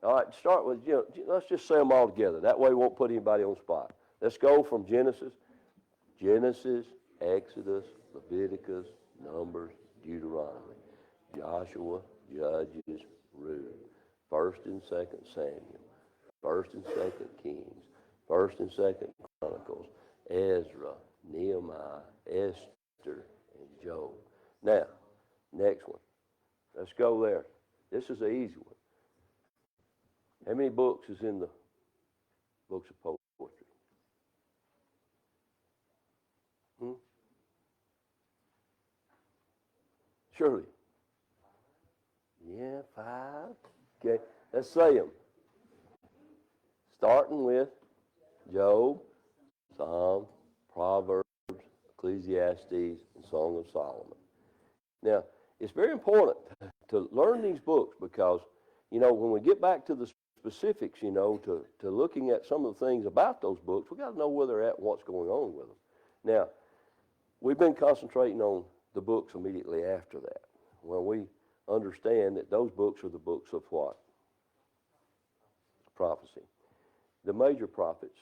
All right, start with, let's just say them all together. That way we won't put anybody on the spot. Let's go from Genesis, Exodus, Leviticus, Numbers, Deuteronomy, Joshua, Judges, Ruth, 1st and 2nd Samuel, 1st and 2nd Kings, 1st and 2nd Chronicles, Ezra, Nehemiah, Esther, and Job. Now, next one. Let's go there. This is an easy one. How many books is in the books of poetry? Surely. Yeah, 5. Okay, let's say them. Starting with Job, Psalm, Proverbs, Ecclesiastes, and Song of Solomon. Now, it's very important to learn these books because, when we get back to the specifics, to looking at some of the things about those books, we've got to know where they're at and what's going on with them. Now, we've been concentrating on the books immediately after that. Well, we understand that those books are the books of what? Prophecy. The major prophets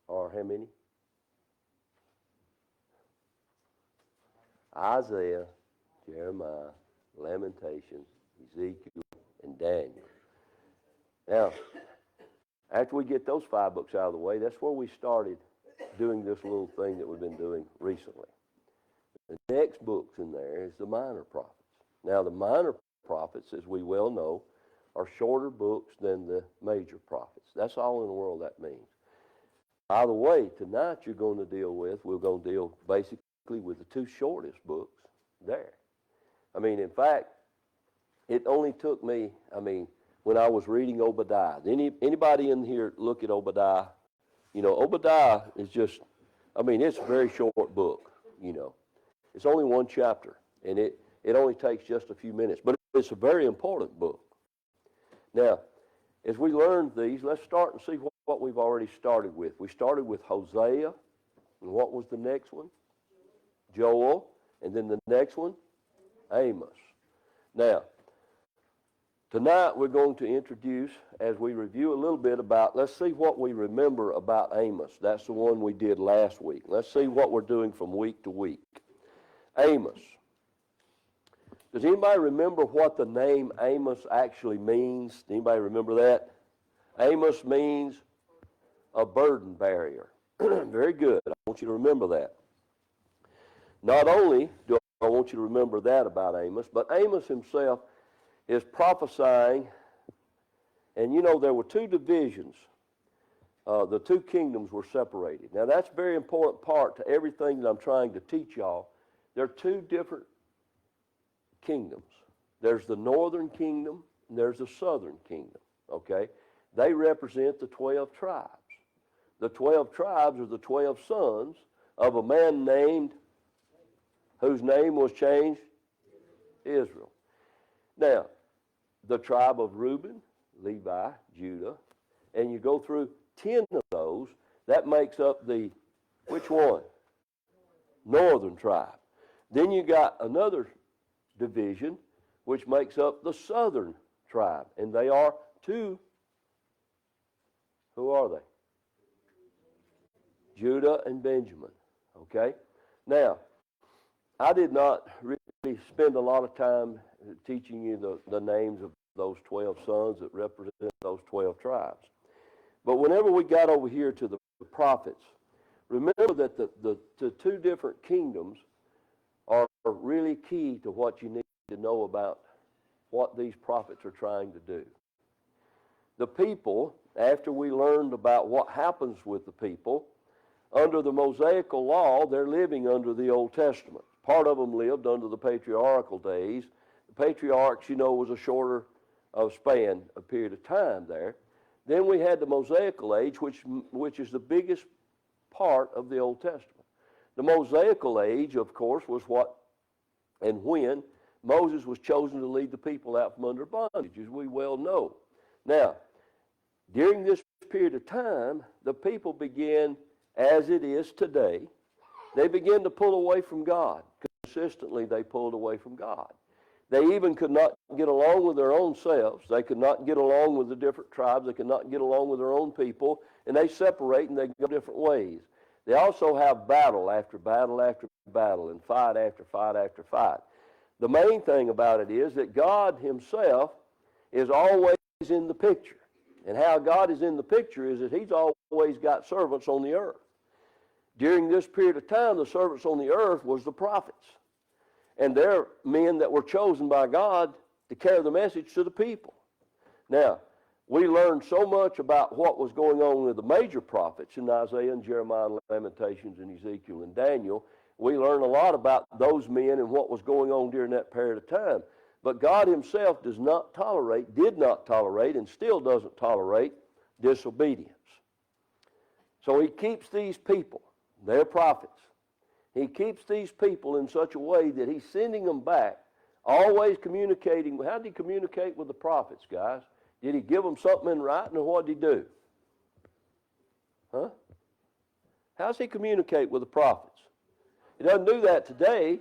are how many? Isaiah, Jeremiah, Lamentations, Ezekiel, and Daniel. Now, after we get those 5 books out of the way, that's where we started doing this little thing that we've been doing recently. The next books in there is the minor prophets. Now, the minor prophets, as we well know, are shorter books than the major prophets. That's all in the world that means. By the way, tonight we're going to deal basically with the 2 shortest books there. In fact, it only took me, when I was reading Obadiah. Anybody in here look at Obadiah? Obadiah is just, it's a very short book, It's only 1 chapter, and it only takes just a few minutes. But it's a very important book. Now, as we learn these, let's start and see what we've already started with. We started with Hosea, and what was the next one? Joel, and then the next one? Amos. Now, tonight we're going to introduce, as we review a little bit about, let's see what we remember about Amos. That's the one we did last week. Let's see what we're doing from week to week. Amos. Does anybody remember what the name Amos actually means? Anybody remember that? Amos means a burden barrier. Very good. I want you to remember that. Not only do I want you to remember that about Amos, but Amos himself is prophesying, and there were 2 divisions. The 2 kingdoms were separated. Now that's a very important part to everything that I'm trying to teach y'all. There are 2 different kingdoms. There's the northern kingdom and there's the southern kingdom, okay? They represent the 12 tribes. The 12 tribes are the 12 sons of a man named, whose name was changed? Israel. Now, the tribe of Reuben, Levi, Judah, and you go through 10 of those, that makes up the, which one? Northern tribe. Then you got another division, which makes up the southern tribe, and they are 2. Who are they? Judah and Benjamin, okay? Now, I did not really spend a lot of time teaching you the names of those 12 sons that represent those 12 tribes. But whenever we got over here to the prophets, remember that the 2 different kingdoms are really key to what you need to know about what these prophets are trying to do. The people, after we learned about what happens with the people, under the Mosaical law, they're living under the Old Testament. Part of them lived under the patriarchal days. The patriarchs, was a shorter span, a period of time there. Then we had the Mosaical age, which is the biggest part of the Old Testament. The Mosaical age, of course, was what and when Moses was chosen to lead the people out from under bondage, as we well know. Now, during this period of time, the people began, as it is today, they began to pull away from God. Consistently, they pulled away from God. They even could not get along with their own selves. They could not get along with the different tribes. They could not get along with their own people. And they separate and they go different ways. They also have battle after battle after battle and fight after fight after fight. The main thing about it is that God himself is always in the picture. And how God is in the picture is that he's always got servants on the earth. During this period of time, the servants on the earth was the prophets. And they're men that were chosen by God to carry the message to the people. Now, we learned so much about what was going on with the major prophets in Isaiah and Jeremiah and Lamentations and Ezekiel and Daniel. We learned a lot about those men and what was going on during that period of time. But God himself did not tolerate, and still doesn't tolerate disobedience. So he keeps these people, they're prophets. He keeps these people in such a way that he's sending them back, always communicating. How did he communicate with the prophets, guys? Did he give them something in writing, or what did he do? Huh? How does he communicate with the prophets? He doesn't do that today.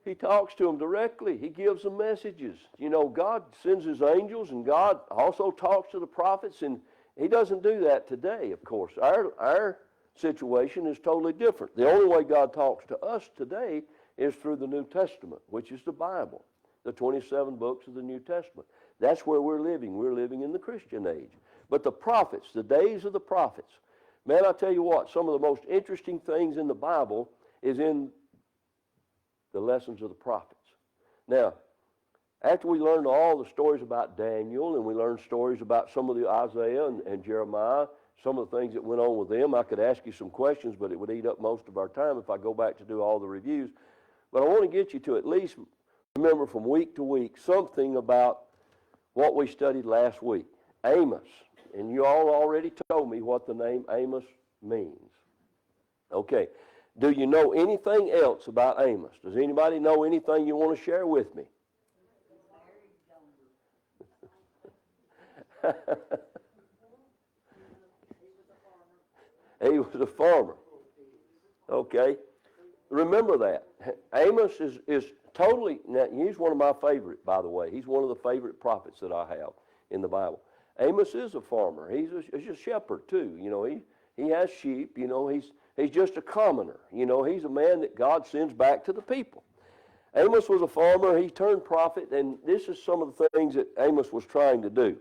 He talks to them directly. He gives them messages. You know, God sends his angels, and God also talks to the prophets, and he doesn't do that today, of course. Our situation is totally different. The only way God talks to us today is through the New Testament, which is the Bible, the 27 books of the New Testament. That's where we're living. We're living in the Christian age. But the prophets, the days of the prophets, man, I tell you what, some of the most interesting things in the Bible is in the lessons of the prophets. Now, after we learned all the stories about Daniel, and we learned stories about some of the Isaiah and Jeremiah, some of the things that went on with them, I could ask you some questions, but it would eat up most of our time if I go back to do all the reviews. But I want to get you to at least remember from week to week something about what we studied last week. Amos. And you all already told me what the name Amos means. Okay. Do you know anything else about Amos? Does anybody know anything you want to share with me? He was a farmer. Okay. Remember that. Amos is totally, now he's one of my favorite, by the way. He's one of the favorite prophets that I have in the Bible. Amos is a farmer. He's a shepherd too. You know, he has sheep. You know, he's just a commoner. You know, he's a man that God sends back to the people. Amos was a farmer. He turned prophet, and this is some of the things that Amos was trying to do.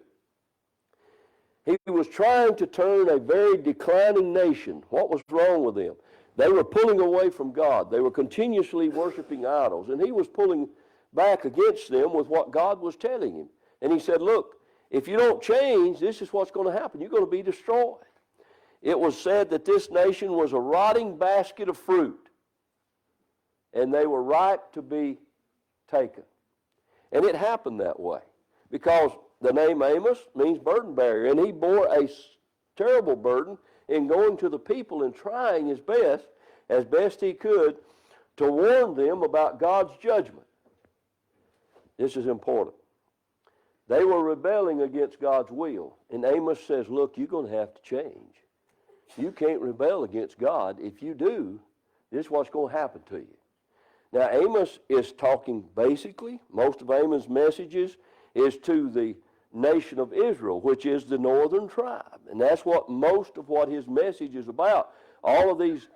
He was trying to turn a very declining nation. What was wrong with them? They were pulling away from God. They were continuously worshiping idols, and he was pulling back against them with what God was telling him. And he said, look, if you don't change, this is what's going to happen. You're going to be destroyed. It was said that this nation was a rotting basket of fruit, and they were ripe to be taken. And it happened that way because the name Amos means burden bearer, and he bore a terrible burden in going to the people and trying his best, as best he could, to warn them about God's judgment. This is important. They were rebelling against God's will, and Amos says, look, you're going to have to change. You can't rebel against God. If you do, this is what's going to happen to you. Now, Amos is talking basically, most of Amos' messages is to the nation of Israel, which is the northern tribe. And that's what most of what his message is about. All of these,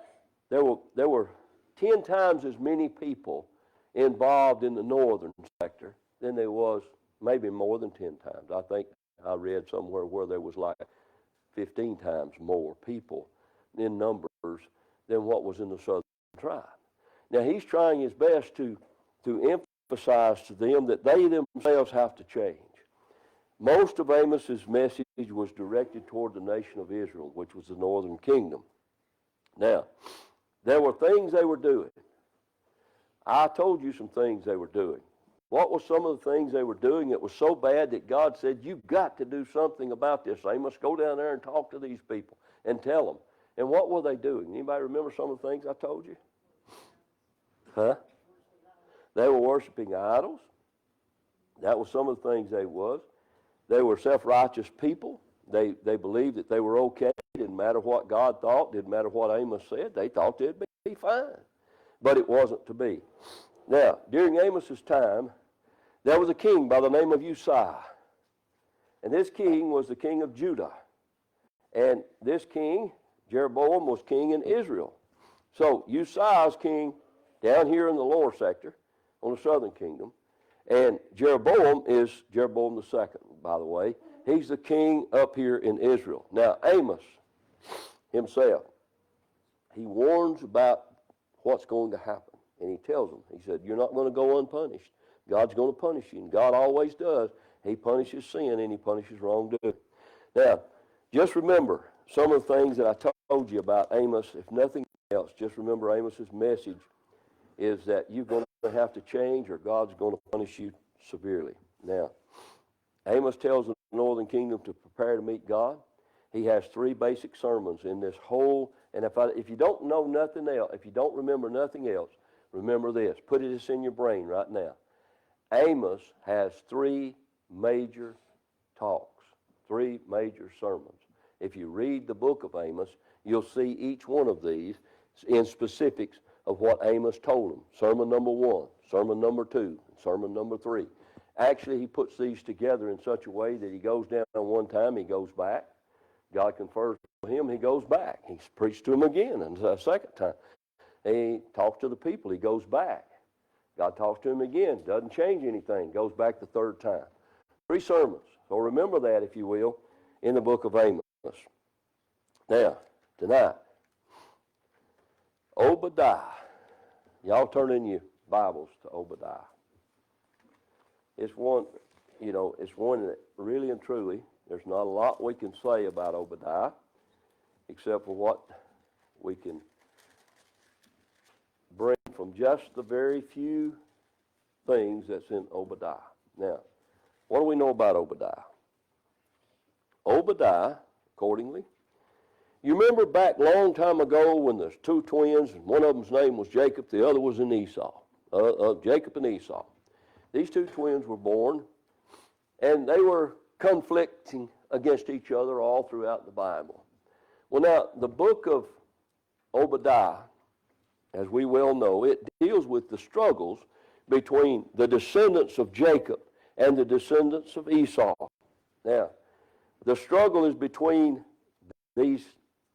there were 10 times as many people involved in the northern sector than there was, maybe more than 10 times. I think I read somewhere where there was like 15 times more people in numbers than what was in the southern tribe. Now he's trying his best to emphasize to them that they themselves have to change. Most of Amos's message was directed toward the nation of Israel, which was the northern kingdom. Now, there were things they were doing. I told you some things they were doing. What were some of the things they were doing that was so bad that God said, you've got to do something about this. Amos, go down there and talk to these people and tell them. And what were they doing? Anybody remember some of the things I told you? Huh? They were worshiping idols. That was some of the things they was. They were self-righteous people. They believed that they were okay. Didn't matter what God thought. Didn't matter what Amos said. They thought they'd be fine. But it wasn't to be. Now, during Amos's time, there was a king by the name of Uzziah. And this king was the king of Judah. And this king, Jeroboam, was king in Israel. So Uzziah's king down here in the lower sector on the southern kingdom. And Jeroboam is Jeroboam the second, by the way. He's the king up here in Israel. Now, Amos himself, he warns about what's going to happen. And he tells them, he said, you're not going to go unpunished. God's going to punish you. And God always does. He punishes sin and he punishes wrongdoing. Now, just remember some of the things that I told you about Amos. If nothing else, just remember Amos's message is that you're going to have to change or God's going to punish you severely. Now, Amos tells the northern kingdom to prepare to meet God. He has 3 basic sermons in this whole, and if you don't know nothing else, if you don't remember nothing else, remember this. Put this in your brain right now. Amos has 3 major talks, 3 major sermons. If you read the book of Amos, you'll see each one of these in specifics of what Amos told them. Sermon number 1, sermon number 2, sermon number 3. Actually, he puts these together in such a way that he goes down one time, he goes back. God confers with him, he goes back. He preached to him again and a second time. He talks to the people, he goes back. God talks to him again, doesn't change anything, goes back the third time. 3 sermons. So remember that, if you will, in the book of Amos. Now, tonight, Obadiah. Y'all turn in your Bibles to Obadiah. It's one, it's one that really and truly, there's not a lot we can say about Obadiah, except for what we can bring from just the very few things that's in Obadiah. Now, what do we know about Obadiah? Obadiah, accordingly, you remember back a long time ago when there's 2 twins, and one of them's name was Jacob, the other was in Esau, Jacob and Esau. These 2 twins were born, and they were conflicting against each other all throughout the Bible. Well, now, the book of Obadiah, as we well know, it deals with the struggles between the descendants of Jacob and the descendants of Esau. Now, the struggle is between these.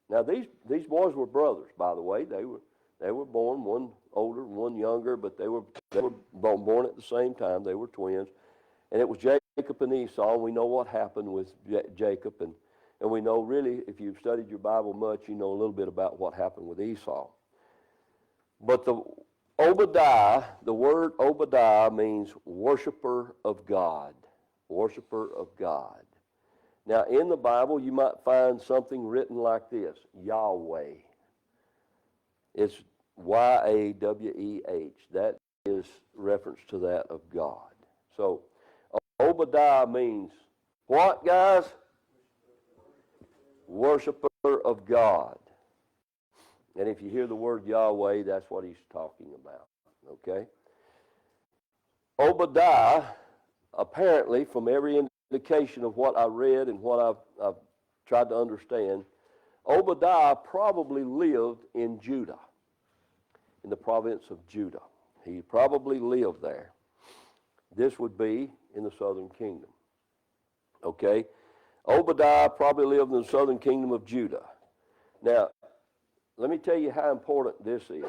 Now, these boys were brothers, by the way. They were born, one older and one younger, but they were born at the same time. They were twins. And it was Jacob and Esau, and we know what happened with Jacob. And we know, really, if you've studied your Bible much, you know a little bit about what happened with Esau. But the word Obadiah means worshiper of God. Worshiper of God. Now, in the Bible, you might find something written like this, Yahweh. It's Y-A-W-E-H. That is reference to that of God. So, Obadiah means what, guys? Worshiper of God. And if you hear the word Yahweh, that's what he's talking about, okay? Obadiah, apparently, from every indication of what I read and what I've tried to understand, Obadiah probably lived in Judah, in the province of Judah. He probably lived there. This would be in the southern kingdom, okay? Obadiah probably lived in the southern kingdom of Judah. Now, let me tell you how important this is.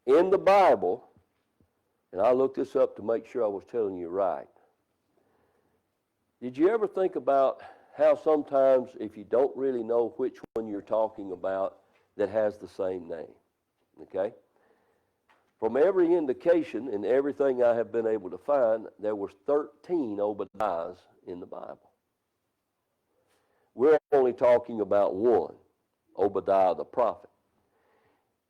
In the Bible, and I looked this up to make sure I was telling you right, did you ever think about how sometimes if you don't really know which one you're talking about that has the same name, okay? From every indication and everything I have been able to find, there were 13 Obadiahs in the Bible. We're only talking about one, Obadiah the prophet.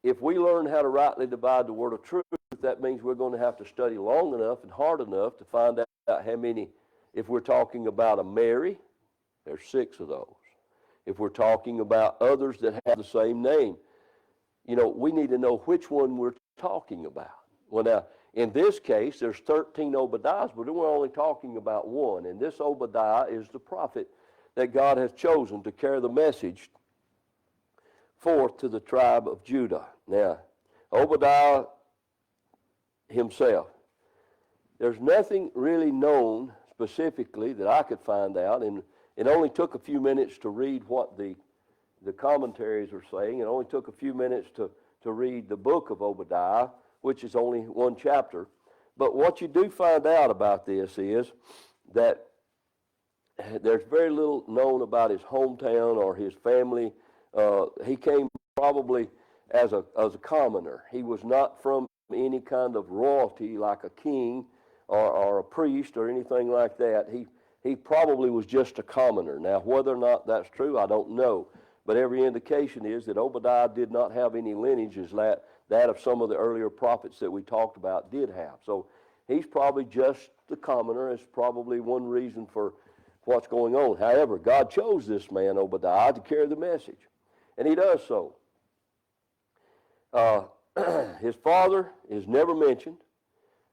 If we learn how to rightly divide the word of truth, that means we're going to have to study long enough and hard enough to find out how many. If we're talking about a Mary, there's 6 of those. If we're talking about others that have the same name, we need to know which one we're talking about. Well, now, in this case, there's 13 Obadiahs, but we're only talking about one. And this Obadiah is the prophet that God has chosen to carry the message forth to the tribe of Judah. Now, Obadiah himself. There's nothing really known specifically that I could find out, and it only took a few minutes to read what the commentaries are saying. It only took a few minutes to read the book of Obadiah, which is only one chapter. But what you do find out about this is that there's very little known about his hometown or his family. He came probably as a commoner. He was not from any kind of royalty like a king or a priest or anything like that. He probably was just a commoner. Now, whether or not that's true, I don't know. But every indication is that Obadiah did not have any lineages that of some of the earlier prophets that we talked about did have. So he's probably just the commoner. It's probably one reason for what's going on. However, God chose this man, Obadiah, to carry the message. And he does so. His father is never mentioned,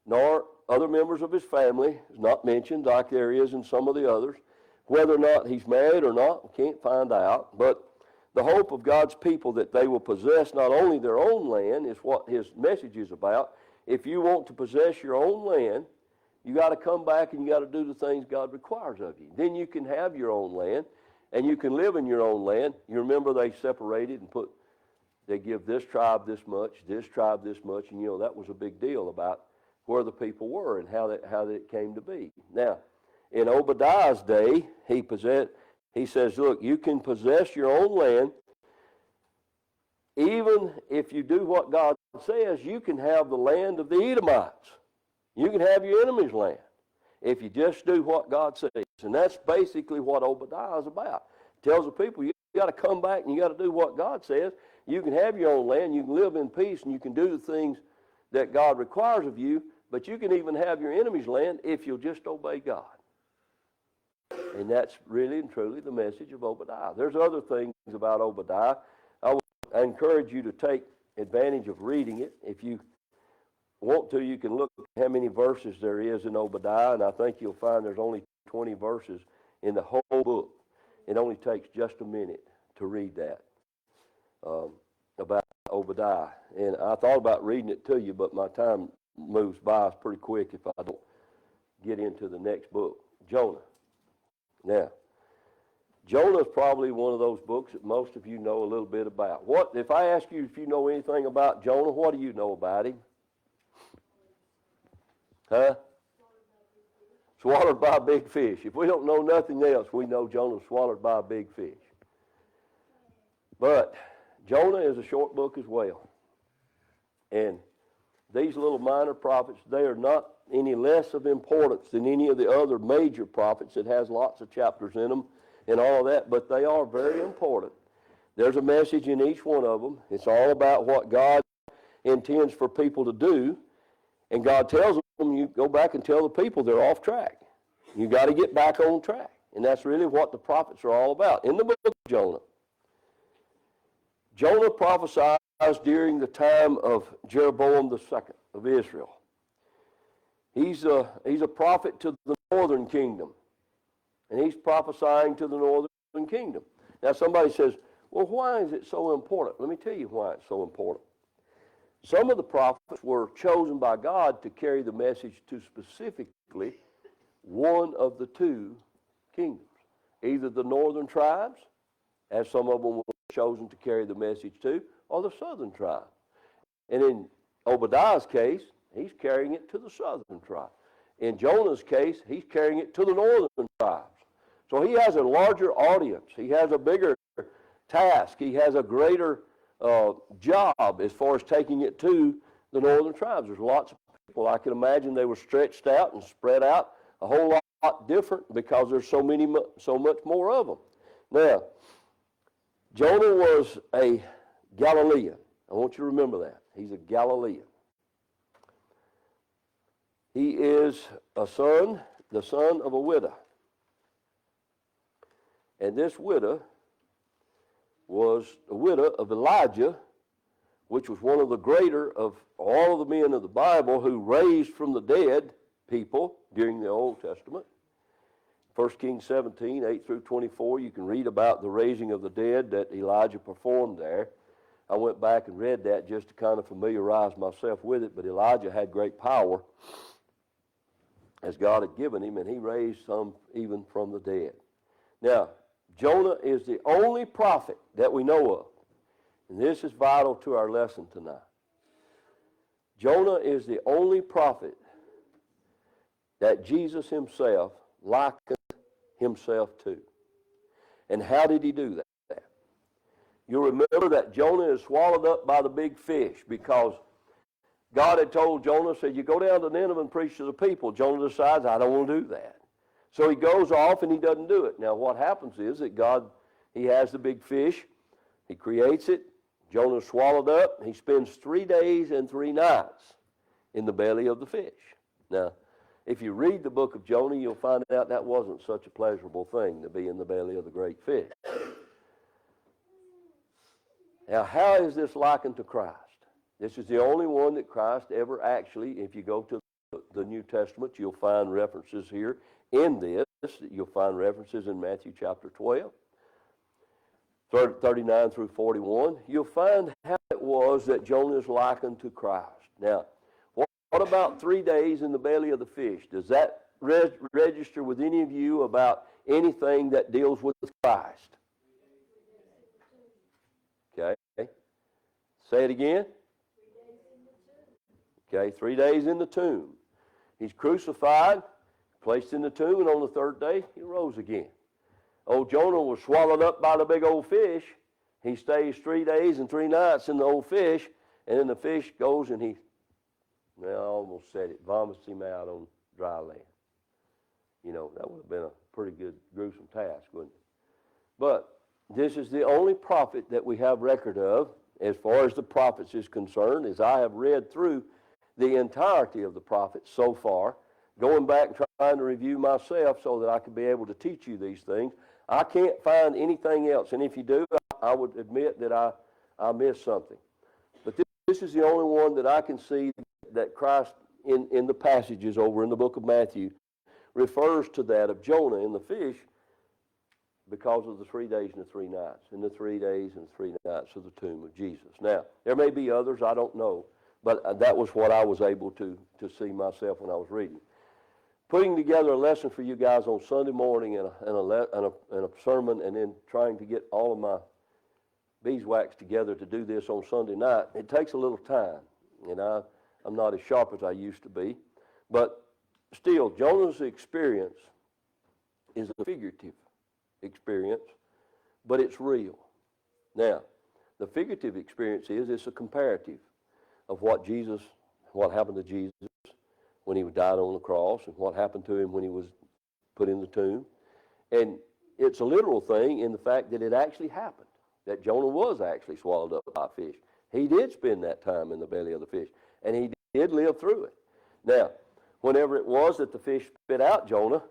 nor other members of his family is not mentioned like there is in some of the others. Whether or not he's married or not, we can't find out. But the hope of God's people that they will possess not only their own land is what his message is about. If you want to possess your own land, you got to come back and you got to do the things God requires of you. Then you can have your own land and you can live in your own land. You remember they separated and they give this tribe this much, this tribe this much, and that was a big deal about where the people were and how that came to be. Now, in Obadiah's day, he says, look, you can possess your own land. Even if you do what God says, you can have the land of the Edomites. You can have your enemy's land if you just do what God says. And that's basically what Obadiah is about. He tells the people, you got to come back and you got to do what God says. You can have your own land, you can live in peace, and you can do the things that God requires of you, but you can even have your enemy's land if you'll just obey God. And that's really and truly the message of Obadiah. There's other things about Obadiah. I encourage you to take advantage of reading it. If you want to, you can look at how many verses there is in Obadiah, and I think you'll find there's only 20 verses in the whole book. It only takes just a minute to read that about Obadiah. And I thought about reading it to you, but my time moves by pretty quick if I don't get into the next book, Jonah. Now, Jonah is probably one of those books that most of you know a little bit about. If I ask you if you know anything about Jonah, what do you know about him? Huh? Swallowed by a big fish. If we don't know nothing else, we know Jonah was swallowed by a big fish. But Jonah is a short book as well. And these little minor prophets, they are not any less of importance than any of the other major prophets that has lots of chapters in them and all of that, but they are very important. There's a message in each one of them. It's all about what God intends for people to do, and God tells them, you go back and tell the people they're off track. You got to get back on track, and that's really what the prophets are all about. In the book of Jonah, Jonah prophesies during the time of Jeroboam II of Israel. He's a prophet to the northern kingdom, and he's prophesying to the northern kingdom. Now somebody says, well, why is it so important? Let me tell you why it's so important. Some of the prophets were chosen by God to carry the message to specifically one of the two kingdoms, either the northern tribes, as some of them were chosen to carry the message to, or the southern tribe. And in Obadiah's case, he's carrying it to the southern tribe. In Jonah's case, he's carrying it to the northern tribes. So he has a larger audience. He has a bigger task. He has a greater job as far as taking it to the northern tribes. There's lots of people. I can imagine they were stretched out and spread out a whole lot different because there's so much more of them. Now, Jonah was a Galilean. I want you to remember that. He's a Galilean. He is the son of a widow. And this widow was a widow of Elijah, which was one of the greater of all of the men of the Bible who raised from the dead people during the Old Testament. 1 Kings 17, 8 through 24, you can read about the raising of the dead that Elijah performed there. I went back and read that just to kind of familiarize myself with it. But Elijah had great power as God had given him, and he raised some even from the dead. Now, Jonah is the only prophet that we know of, and this is vital to our lesson tonight. Jonah is the only prophet that Jesus himself likened himself to. And how did he do that? You'll remember that Jonah is swallowed up by the big fish because God had told Jonah, said, you go down to Nineveh and preach to the people. Jonah decides, I don't want to do that. So he goes off and he doesn't do it. Now what happens is that God, he has the big fish, he creates it, Jonah's swallowed up, and he spends 3 days and 3 nights in the belly of the fish. Now, if you read the book of Jonah, you'll find out that wasn't such a pleasurable thing to be in the belly of the great fish. Now, how is this likened to Christ? This is the only one that Christ ever actually, if you go to the New Testament, you'll find references here in this. You'll find references in Matthew chapter 12, 39 through 41. You'll find how it was that Jonah is likened to Christ. Now, what about 3 days in the belly of the fish? Does that register with any of you about anything that deals with Christ? Okay. Say it again. Okay, 3 days in the tomb. He's crucified, placed in the tomb, and on the third day, he rose again. Old Jonah was swallowed up by the big old fish. He stays 3 days and 3 nights in the old fish, and then the fish goes and I almost said it, vomits him out on dry land. You know, that would have been a pretty good, gruesome task, wouldn't it? But this is the only prophet that we have record of, as far as the prophets is concerned, as I have read through the entirety of the prophets so far, going back and trying to review myself so that I could be able to teach you these things. I can't find anything else, and if you do, I would admit that I missed something. But this is the only one that I can see that Christ, in the passages over in the book of Matthew, refers to that of Jonah in the fish because of the 3 days and the 3 nights, and the 3 days and 3 nights of the tomb of Jesus. Now, there may be others, I don't know, but that was what I was able to see myself when I was reading. Putting together a lesson for you guys on Sunday morning and a sermon, and then trying to get all of my beeswax together to do this on Sunday night, it takes a little time, and I'm not as sharp as I used to be. But still, Jonah's experience is a figurative experience, but it's real. Now, the figurative experience it's a comparative of what happened to Jesus when he died on the cross and what happened to him when he was put in the tomb. And it's a literal thing in the fact that it actually happened, that Jonah was actually swallowed up by a fish. He did spend that time in the belly of the fish, and he did live through it. Now, whenever it was that the fish spit out Jonah,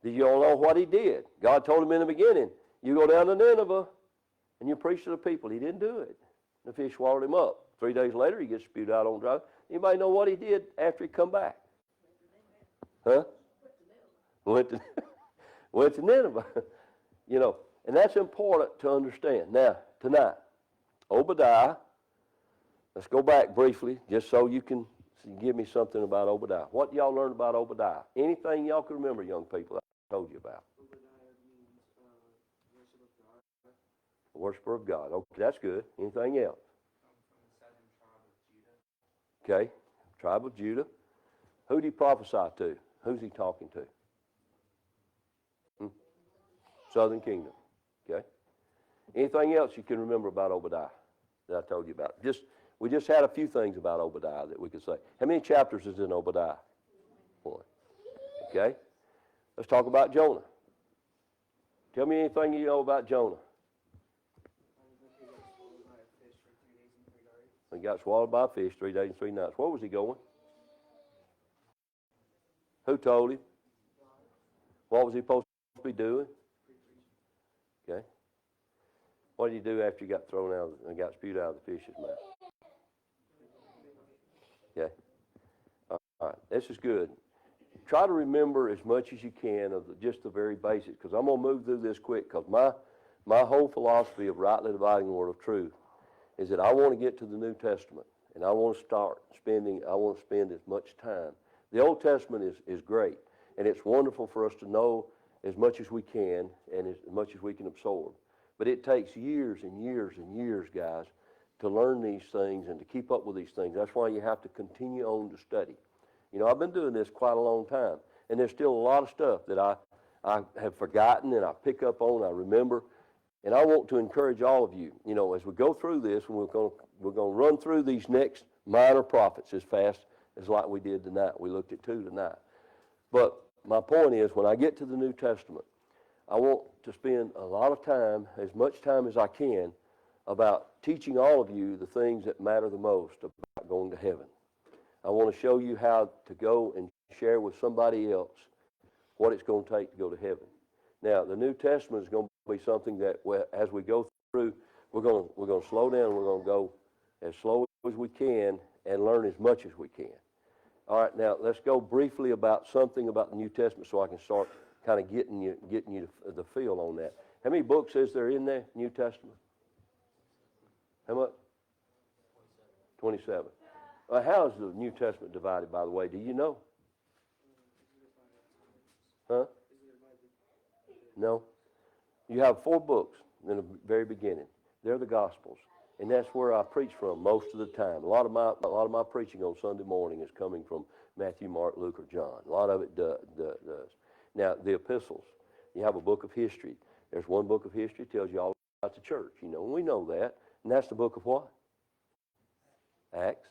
do you all know what he did? God told him in the beginning, you go down to Nineveh and you preach to the people. He didn't do it. The fish swallowed him up. 3 days later, he gets spewed out on dry. Anybody know what he did after he come back? Huh? Went to Nineveh. You know, and that's important to understand. Now, tonight, Obadiah, let's go back briefly just so you can give me something about Obadiah. What y'all learned about Obadiah? Anything y'all can remember, young people, I told you about? Obadiah means worship of God. The worshiper of God. Okay, that's good. Anything else? From the southern tribe of Judah. Okay, tribe of Judah. Who did he prophesy to? Who's he talking to? Southern kingdom. Okay. Anything else you can remember about Obadiah that I told you about? We just had a few things about Obadiah that we could say. How many chapters is in Obadiah? 1. Okay. Let's talk about Jonah. Tell me anything you know about Jonah. He got swallowed by a fish 3 days and 3 nights. Where was he going? Who told him? What was he supposed to be doing? Okay. What did he do after he got thrown out and got spewed out of the fish's mouth? Okay. All right. This is good. Try to remember as much as you can of just the very basics, because I'm going to move through this quick, because my whole philosophy of rightly dividing the word of truth is that I want to get to the New Testament, and I want to spend as much time. The Old Testament is great, and it's wonderful for us to know as much as we can and as much as we can absorb. But it takes years and years and years, guys, to learn these things and to keep up with these things. That's why you have to continue on to study. You know, I've been doing this quite a long time, and there's still a lot of stuff that I have forgotten and I pick up on, I remember. And I want to encourage all of you, you know, as we go through this, and we're going to run through these next minor prophets as fast as like we did tonight. We looked at 2 tonight. But my point is, when I get to the New Testament, I want to spend a lot of time, as much time as I can, about teaching all of you the things that matter the most about going to heaven. I want to show you how to go and share with somebody else what it's going to take to go to heaven. Now, the New Testament is going to be something that, as we go through, we're going to slow down. We're going to go as slow as we can and learn as much as we can. All right, now let's go briefly about something about the New Testament, so I can start kind of getting you the feel on that. How many books is there in the New Testament? How much? 27. How is the New Testament divided, by the way? Do you know? Huh? No? You have 4 books in the very beginning. They're the Gospels, and that's where I preach from most of the time. A lot of my preaching on Sunday morning is coming from Matthew, Mark, Luke, or John. A lot of it does. Now, the epistles, you have a book of history. There's one book of history that tells you all about the church, you know, and we know that. And that's the book of what? Acts.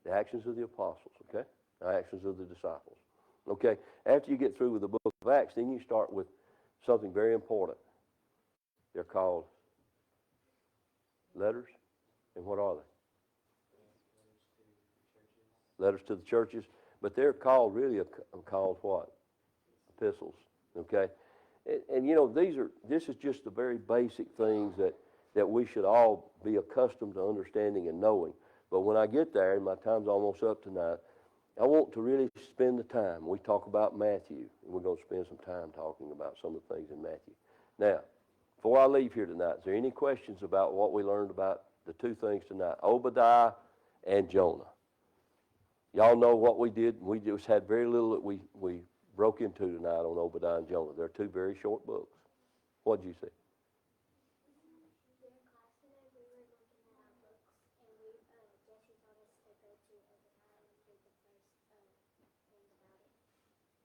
The actions of the apostles, okay? The actions of the disciples. Okay, after you get through with the book of Acts, then you start with something very important. They're called letters. And what are they? Letters to the churches. But they're called called what? Epistles. Okay? And you know, this is just the very basic things that we should all be accustomed to understanding and knowing. But when I get there, and my time's almost up tonight, I want to really spend the time. We talk about Matthew, and we're going to spend some time talking about some of the things in Matthew. Now, before I leave here tonight, is there any questions about what we learned about the 2 things tonight, Obadiah and Jonah? Y'all know what we did. We just had very little that we broke into tonight on Obadiah and Jonah. They're 2 very short books. What did you see?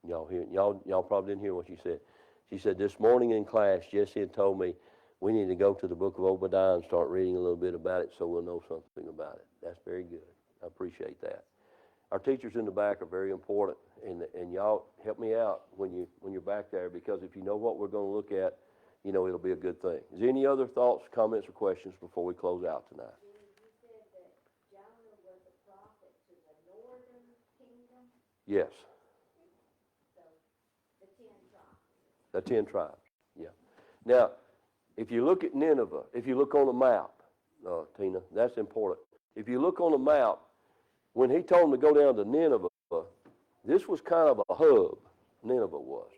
Y'all probably didn't hear what she said. She said, this morning in class, Jesse had told me we need to go to the book of Obadiah and start reading a little bit about it so we'll know something about it. That's very good. I appreciate that. Our teachers in the back are very important, and y'all help me out when you're back there, because if you know what we're going to look at, you know it'll be a good thing. Is there any other thoughts, comments, or questions before we close out tonight? You said that Jonah was a prophet to the northern kingdom? Yes. The 10 tribes. The 10 tribes, yeah. Now, if you look at Nineveh, if you look on the map, Tina, that's important. If you look on the map, when he told them to go down to Nineveh, this was kind of a hub, Nineveh was.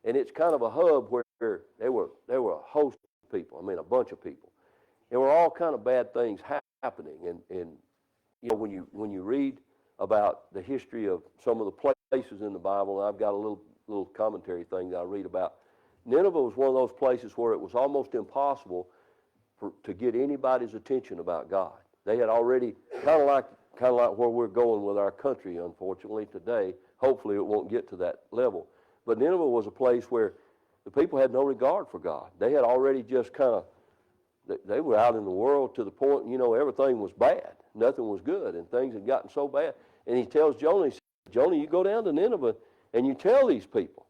And it's kind of a hub where there were a host of people, I mean a bunch of people. There were all kind of bad things happening. And you know, when you read about the history of some of the places in the Bible, and I've got a little commentary thing that I read about. Nineveh was one of those places where it was almost impossible to get anybody's attention about God. They had already, kind of like where we're going with our country, unfortunately, today. Hopefully it won't get to that level. But Nineveh was a place where the people had no regard for God. They had already just kind of, they were out in the world to the point, you know, everything was bad. Nothing was good, and things had gotten so bad. And he tells Jonah, he says, Jonah, you go down to Nineveh and you tell these people.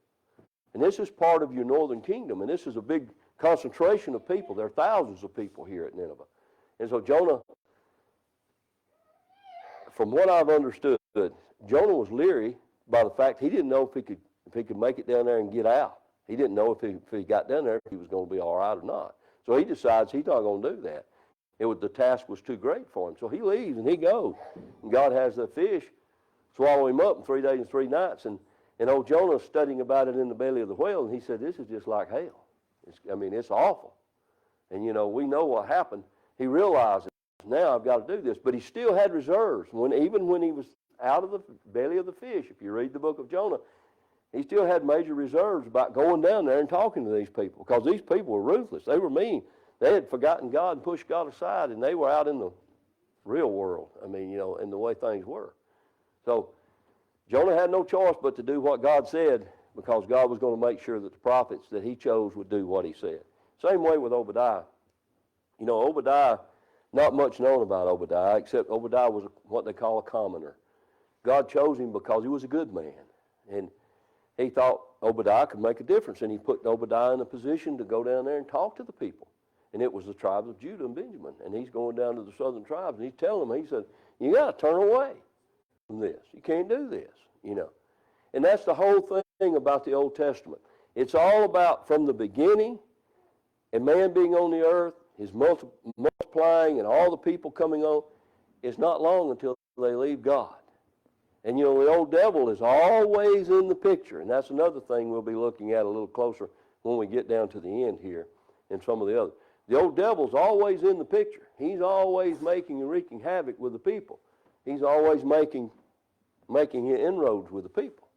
And this is part of your northern kingdom, and this is a big concentration of people. There are thousands of people here at Nineveh. And so Jonah, from what I've understood, Jonah was leery by the fact he didn't know if he could make it down there and get out. He didn't know if he got down there if he was going to be all right or not. So he decides he's not going to do that. The task was too great for him. So he leaves and he goes. And God has the fish swallow him up in 3 days and 3 nights. And old Jonah's studying about it in the belly of the whale, and he said, this is just like hell. It's awful. And, you know, we know what happened. He realizes now I've got to do this. But he still had reserves. Even when he was out of the belly of the fish, if you read the book of Jonah, he still had major reserves about going down there and talking to these people, because these people were ruthless. They were mean. They had forgotten God and pushed God aside, and they were out in the real world. I mean, in the way things were. So Jonah had no choice but to do what God said, because God was going to make sure that the prophets that he chose would do what he said. Same way with Obadiah. Obadiah, not much known about Obadiah, except Obadiah was what they call a commoner. God chose him because he was a good man. And he thought Obadiah could make a difference, and he put Obadiah in a position to go down there and talk to the people. And it was the tribes of Judah and Benjamin. And he's going down to the southern tribes, and he's telling them, he said, you got to turn away from this. You can't do this, And that's the whole thing about the Old Testament. It's all about from the beginning, and man being on the earth, his multiplying, and all the people coming on. It's not long until they leave God. And the old devil is always in the picture. And that's another thing we'll be looking at a little closer when we get down to the end here and some of the others. The old devil's always in the picture. He's always making and wreaking havoc with the people. He's always making inroads with the people.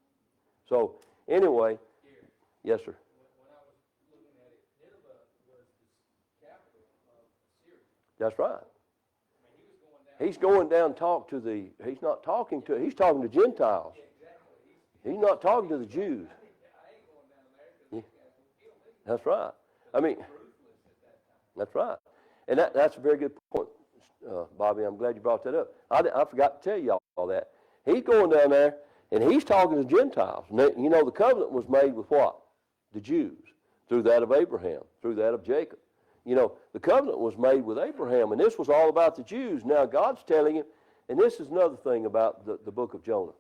So, anyway, yes, sir. When I was looking at it, Nineveh was the capital of Syria. That's right. I mean, he was going down. He's going down to talk to he's not talking to, he's talking to Gentiles. Yeah, exactly. He's not talking to the Jews. I ain't going down there because these guys will kill me. That's right. I mean, Ruthless at that time. that's right. And that's a very good point, Bobby. I'm glad you brought that up. I forgot to tell you all that. He's going down there, and he's talking to Gentiles. And the covenant was made with what? The Jews, through that of Abraham, through that of Jacob. The covenant was made with Abraham, and this was all about the Jews. Now, God's telling him, and this is another thing about the book of Jonah.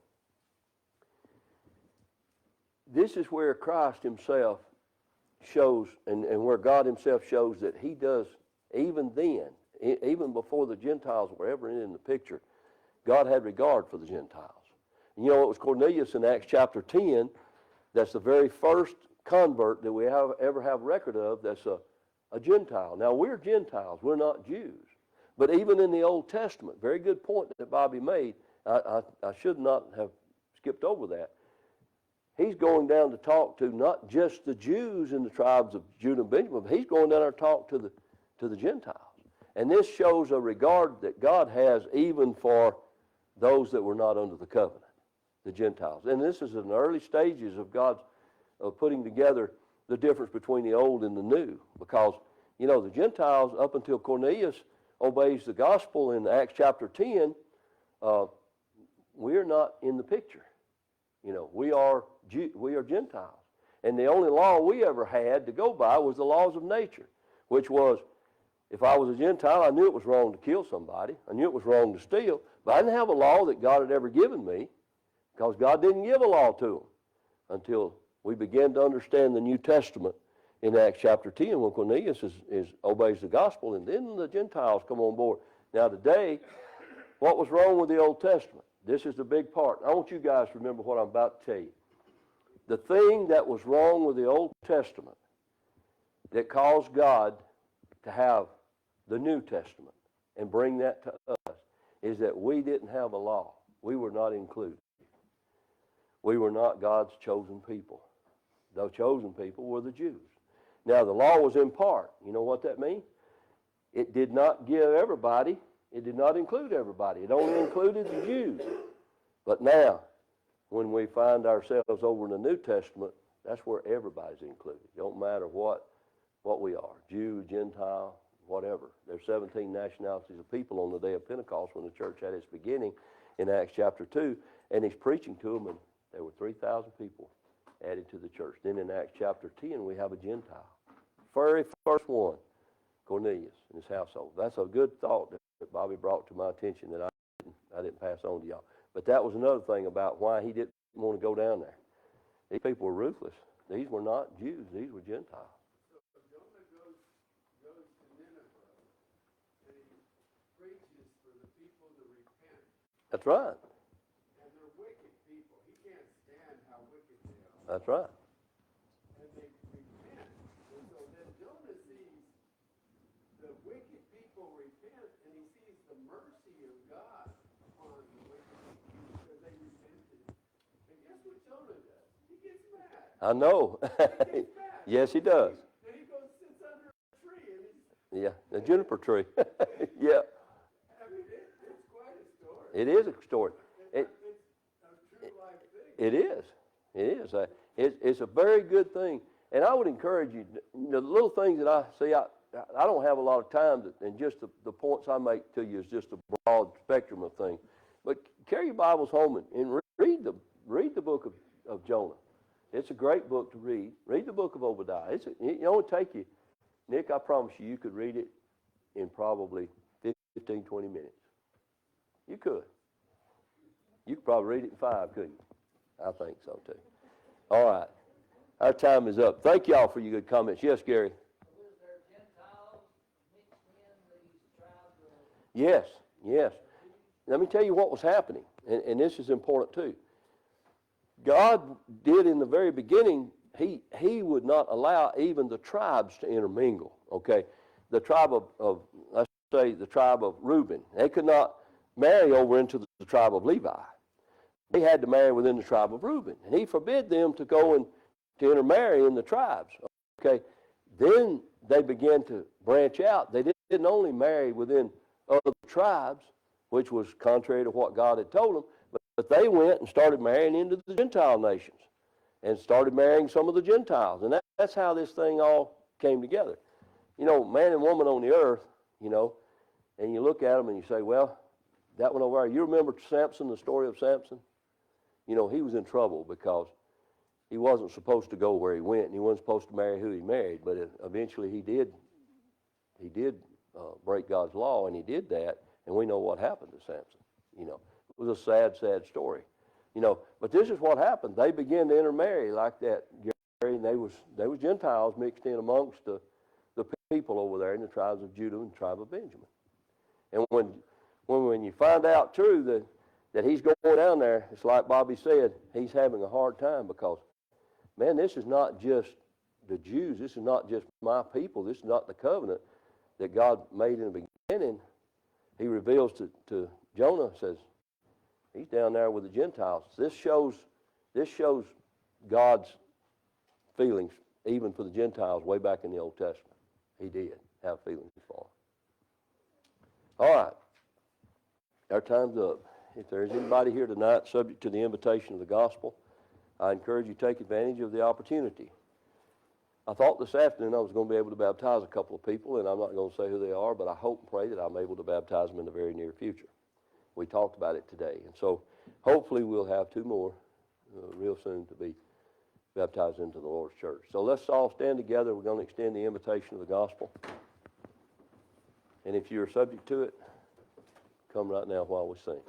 This is where Christ himself shows, and where God himself shows that he does, even then, even before the Gentiles were ever in the picture, God had regard for the Gentiles. And it was Cornelius in Acts chapter 10, that's the very first convert that we ever have record of that's a Gentile. Now, we're Gentiles. We're not Jews. But even in the Old Testament, very good point that Bobby made, I should not have skipped over that. He's going down to talk to not just the Jews in the tribes of Judah and Benjamin, but he's going down there to talk to the Gentiles. And this shows a regard that God has even for those that were not under the covenant, the Gentiles. And this is in the early stages of God's putting together the difference between the old and the new. Because, the Gentiles, up until Cornelius obeys the gospel in Acts chapter 10, we're not in the picture. We are Gentiles. And the only law we ever had to go by was the laws of nature, which was, if I was a Gentile, I knew it was wrong to kill somebody. I knew it was wrong to steal. But I didn't have a law that God had ever given me, because God didn't give a law to them until we began to understand the New Testament in Acts chapter 10, when Cornelius obeys the gospel, and then the Gentiles come on board. Now today, what was wrong with the Old Testament? This is the big part. I want you guys to remember what I'm about to tell you. The thing that was wrong with the Old Testament that caused God to have the New Testament and bring that to us is that we didn't have a law. We were not included. We were not God's chosen people. The chosen people were the Jews. Now, the law was in part. You know what that means? It did not give everybody. It did not include everybody. It only included the Jews. But now, when we find ourselves over in the New Testament, that's where everybody's included. It don't matter what we are, Jew, Gentile, whatever. There's 17 nationalities of people on the day of Pentecost when the church had its beginning in Acts chapter 2, and he's preaching to them, and there were 3,000 people added to the church. Then in Acts chapter 10, we have a Gentile. Very first one, Cornelius and his household. That's a good thought that Bobby brought to my attention that I didn't pass on to y'all. But that was another thing about why he didn't want to go down there. These people were ruthless. These were not Jews. These were Gentiles. So Jonah goes to Nineveh, and he preaches for the people to repent. That's right. And they're wicked people. He can't stand how wicked they are. That's right. And they repent. And so then Jonah sees the wicked people repent, and he sees Jonah does. He gets mad. I know. He gets mad. Yes, he does. And he goes sits under a tree and he's, Yeah, the juniper tree. Yeah, I mean, it's quite a story. it is a story. It's a true life thing. It is. It is. It's a very good thing. And I would encourage you, the little things that I see, I don't have a lot of time, and just the points I make to you is just a broad spectrum of things. But carry your Bibles home and read the book of Jonah. It's a great book to read. Read the book of Obadiah. It only take you, Nick, I promise you could read it in probably 15, 20 minutes. You could. You could probably read it in 5, couldn't you? I think so, too. All right. Our time is up. Thank y'all for your good comments. Yes, Gary? Was there Gentiles mixed in these tribes of? Yes. Let me tell you what was happening, and this is important, too. God did in the very beginning, he would not allow even the tribes to intermingle, okay? The tribe of let's say, the tribe of Reuben, they could not marry over into the tribe of Levi. They had to marry within the tribe of Reuben, and he forbid them to go and to intermarry in the tribes, okay? Then they began to branch out. They didn't only marry within other tribes, which was contrary to what God had told them, but they went and started marrying into the Gentile nations and started marrying some of the Gentiles. And that's how this thing all came together. You know, man and woman on the earth, you know, and you look at them and you say, well, that one over there, you remember Samson, the story of Samson? You know, he was in trouble because he wasn't supposed to go where he went, and he wasn't supposed to marry who he married, but eventually he did break God's law, and he did that, and we know what happened to Samson. You know, it was a sad, sad story. You know, but this is what happened. They began to intermarry like that, Gary, and they was Gentiles mixed in amongst the people over there in the tribes of Judah and the tribe of Benjamin. And when you find out true that he's going down there, it's like Bobby said, he's having a hard time because, man, this is not just the Jews. This is not just my people. This is not the covenant that God made in the beginning. He reveals to Jonah, says, he's down there with the Gentiles. This shows God's feelings, even for the Gentiles, way back in the Old Testament. He did have feelings for them. All right. Our time's up. If there's anybody here tonight subject to the invitation of the gospel, I encourage you to take advantage of the opportunity. I thought this afternoon I was going to be able to baptize a couple of people, and I'm not going to say who they are, but I hope and pray that I'm able to baptize them in the very near future. We talked about it today, and so hopefully we'll have 2 more real soon to be baptized into the Lord's church. So let's all stand together. We're going to extend the invitation of the gospel. And if you're subject to it, come right now while we sing.